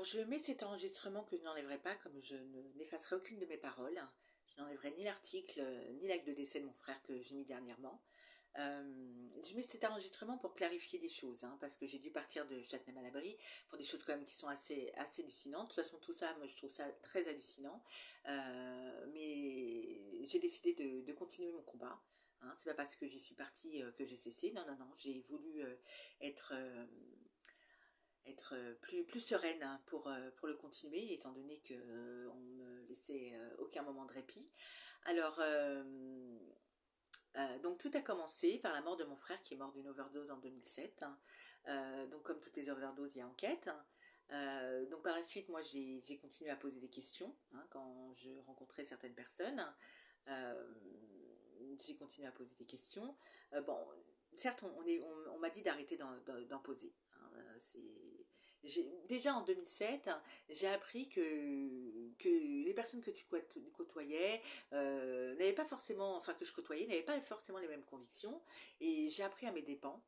je mets cet enregistrement que je n'enlèverai pas, comme je n'effacerai aucune de mes paroles. Je n'enlèverai ni l'article, ni l'acte de décès de mon frère que j'ai mis dernièrement. Je mets cet enregistrement pour clarifier des choses, hein, parce que j'ai dû partir de Châtenay-Malabry pour des choses quand même qui sont assez hallucinantes. De toute façon, tout ça, moi, je trouve ça très hallucinant. Mais j'ai décidé de continuer mon combat. Hein. C'est pas parce que j'y suis partie que j'ai cessé. Non, non, non. J'ai voulu être plus sereine, hein, pour le continuer, étant donné qu'on me laissait aucun moment de répit. Alors, donc tout a commencé par la mort de mon frère qui est mort d'une overdose en 2007. Hein. Donc comme toutes les overdoses, il y a enquête. Hein. Donc par la suite, moi j'ai continué à poser des questions, hein, quand je rencontrais certaines personnes. Euh, j'ai continué à poser des questions. Bon, certes, on m'a dit d'arrêter d'en poser. Hein. Déjà en 2007, hein, j'ai appris que les personnes que tu côtoyais n'avaient pas forcément, enfin que je côtoyais, n'avaient pas forcément les mêmes convictions. Et j'ai appris à mes dépens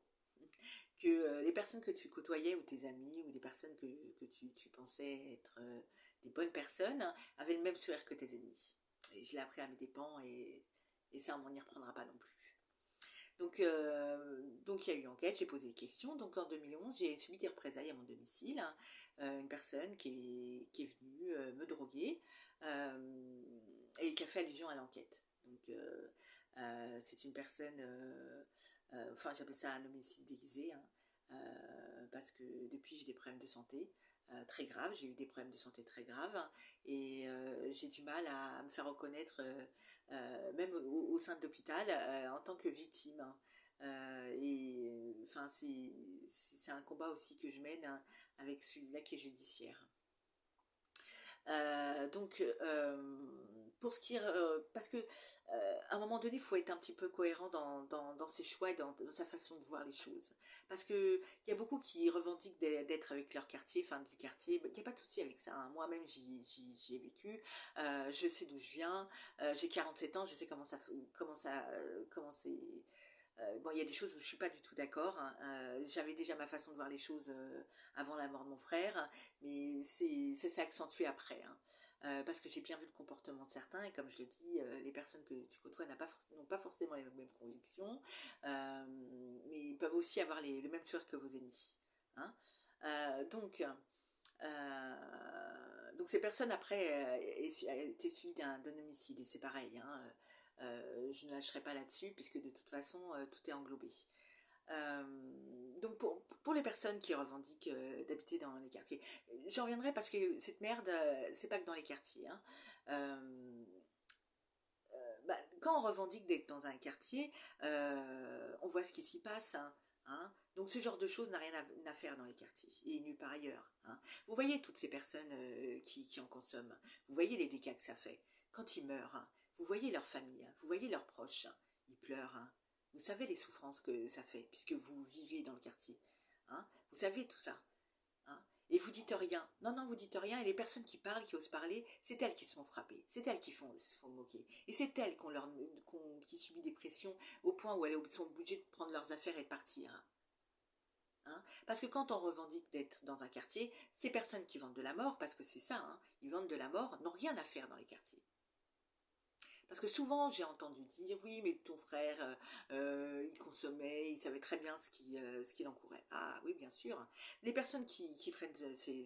que les personnes que tu côtoyais, ou tes amis, ou des personnes que tu pensais être des bonnes personnes, avaient le même sourire que tes ennemis. Et je l'ai appris à mes dépens, et ça, on n'y reprendra pas non plus. Donc il y a eu enquête, j'ai posé des questions. Donc en 2011, j'ai subi des représailles à mon domicile. Hein. Une personne qui est venue me droguer, et qui a fait allusion à l'enquête. Donc c'est une personne, enfin j'appelle ça un homicide déguisé, hein, parce que depuis j'ai des problèmes de santé. Très graves, j'ai eu des problèmes de santé très graves, hein, et j'ai du mal à me faire reconnaître, même au sein de l'hôpital, en tant que victime. Hein. Et enfin, c'est un combat aussi que je mène, hein, avec celui-là qui est judiciaire. Donc, pour ce qui est, parce que à un moment donné, il faut être un petit peu cohérent dans ses choix et dans sa façon de voir les choses. Parce que il y a beaucoup qui revendiquent d'être avec leur quartier, enfin du quartier. Il n'y a pas de souci avec ça. Hein. Moi-même, j'y ai vécu. Je sais d'où je viens. J'ai 47 ans. Je sais comment c'est. Bon, il y a des choses où je suis pas du tout d'accord. Hein. J'avais déjà ma façon de voir les choses avant la mort de mon frère, mais ça s'est accentué après. Hein. Parce que j'ai bien vu le comportement de certains, et comme je le dis, les personnes que tu côtoies n'ont pas forcément les mêmes convictions, mais ils peuvent aussi avoir le même sourire que vos ennemis. Hein. Donc ces personnes après a été suivies d'un homicide, et c'est pareil. Hein. Je ne lâcherai pas là-dessus, puisque de toute façon tout est englobé. Euh, donc pour les personnes qui revendiquent d'habiter dans les quartiers, j'en reviendrai, parce que cette merde, c'est pas que dans les quartiers. Hein. Euh, Quand on revendique d'être dans un quartier, on voit ce qui s'y passe. Hein. Hein. Donc ce genre de choses n'a rien à faire dans les quartiers, et nulle part ailleurs. Hein. Vous voyez toutes ces personnes qui en consomment, vous voyez les dégâts que ça fait quand ils meurent. Hein. Vous voyez leur famille, hein. Vous voyez leurs proches, hein. Ils pleurent. Hein. Vous savez les souffrances que ça fait, puisque vous vivez dans le quartier. Hein. Vous savez tout ça. Hein. Et vous dites rien. Non, non, vous dites rien. Et les personnes qui parlent, qui osent parler, c'est elles qui se font frapper. C'est elles qui se font moquer. Et c'est elles qui subissent des pressions au point où elles sont obligées de prendre leurs affaires et de partir. Hein. Parce que quand on revendique d'être dans un quartier, ces personnes qui vendent de la mort, parce que c'est ça, hein, ils vendent de la mort, n'ont rien à faire dans les quartiers. Parce que souvent, j'ai entendu dire, oui, mais ton frère, il consommait, il savait très bien ce qu'il encourait. Ah oui, bien sûr. Les personnes qui prennent ces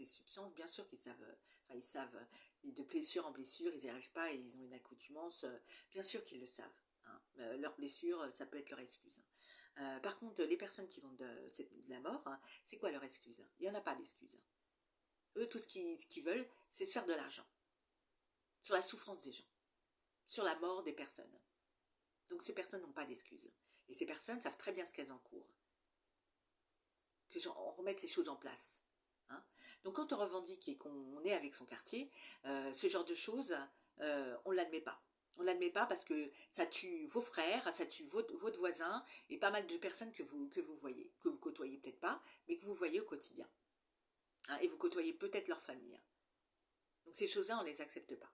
substances, bien sûr qu'ils savent, enfin, ils savent, de blessure en blessure, ils n'y arrivent pas, et ils ont une accoutumance, bien sûr qu'ils le savent. Hein. Leur blessure, ça peut être leur excuse. Par contre, les personnes qui vendent de la mort, hein, c'est quoi leur excuse? Il n'y en a pas d'excuse. Eux, tout ce qu'ils veulent, c'est se faire de l'argent sur la souffrance des gens, sur la mort des personnes. Donc ces personnes n'ont pas d'excuses. Et ces personnes savent très bien ce qu'elles encourent. On remette les choses en place. Hein. Donc quand on revendique et qu'on est avec son quartier, ce genre de choses, on ne l'admet pas. On ne l'admet pas, parce que ça tue vos frères, ça tue votre voisin, et pas mal de personnes que vous voyez, que vous côtoyez peut-être pas, mais que vous voyez au quotidien. Hein, et vous côtoyez peut-être leur famille. Donc ces choses-là, on ne les accepte pas.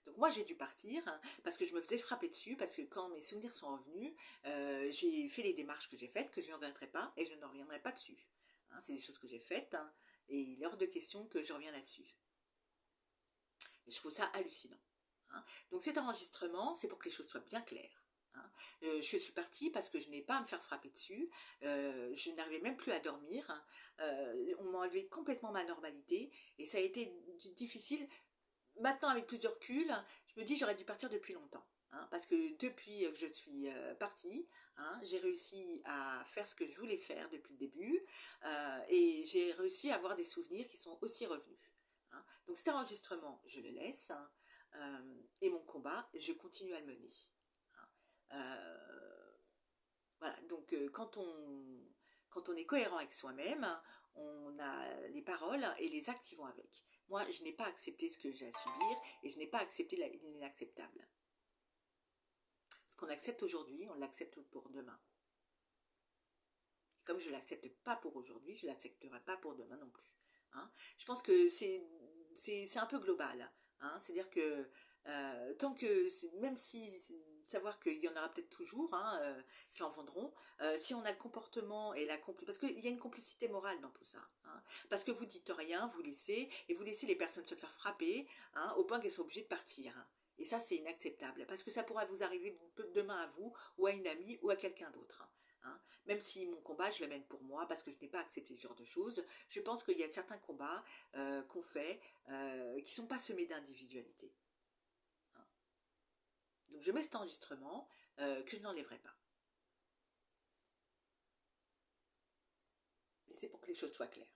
Donc moi j'ai dû partir, hein, parce que je me faisais frapper dessus, parce que quand mes souvenirs sont revenus, j'ai fait les démarches que j'ai faites, que je ne regretterai pas, et je ne reviendrai pas dessus. hein, c'est des choses que j'ai faites, hein, et il est hors de question que je reviens là-dessus. Je trouve ça hallucinant. Hein. Donc cet enregistrement, c'est pour que les choses soient bien claires. Hein. Je suis partie parce que je n'ai pas à me faire frapper dessus. Je n'arrivais même plus à dormir. Hein. On m'a enlevé complètement ma normalité et ça a été difficile. Maintenant, avec plus de recul, je me dis j'aurais dû partir depuis longtemps. Hein, parce que depuis que je suis partie, hein, j'ai réussi à faire ce que je voulais faire depuis le début et j'ai réussi à avoir des souvenirs qui sont aussi revenus. Hein. Donc cet enregistrement, je le laisse hein, et mon combat, je continue à le mener. Hein. Voilà, donc quand on est cohérent avec soi-même, on a les paroles et les actes qui vont avec. Moi, je n'ai pas accepté ce que j'ai à subir et je n'ai pas accepté l'inacceptable. Ce qu'on accepte aujourd'hui, on l'accepte pour demain. Comme je ne l'accepte pas pour aujourd'hui, je ne l'accepterai pas pour demain non plus. Hein. Je pense que c'est un peu global. Hein. C'est-à-dire que tant que, même si savoir qu'il y en aura peut-être toujours hein, qui en vendront, si on a le comportement et la complicité, parce qu'il y a une complicité morale dans tout ça, hein, parce que vous dites rien, vous laissez, et vous laissez les personnes se faire frapper, hein, au point qu'elles sont obligées de partir. Hein. Et ça, c'est inacceptable, parce que ça pourra vous arriver demain à vous, ou à une amie, ou à quelqu'un d'autre. Hein. Hein. Même si mon combat, je le mène pour moi, parce que je n'ai pas accepté ce genre de choses, je pense qu'il y a certains combats qu'on fait qui ne sont pas semés d'individualité. Hein. Donc je mets cet enregistrement que je n'enlèverai pas. Et c'est pour que les choses soient claires.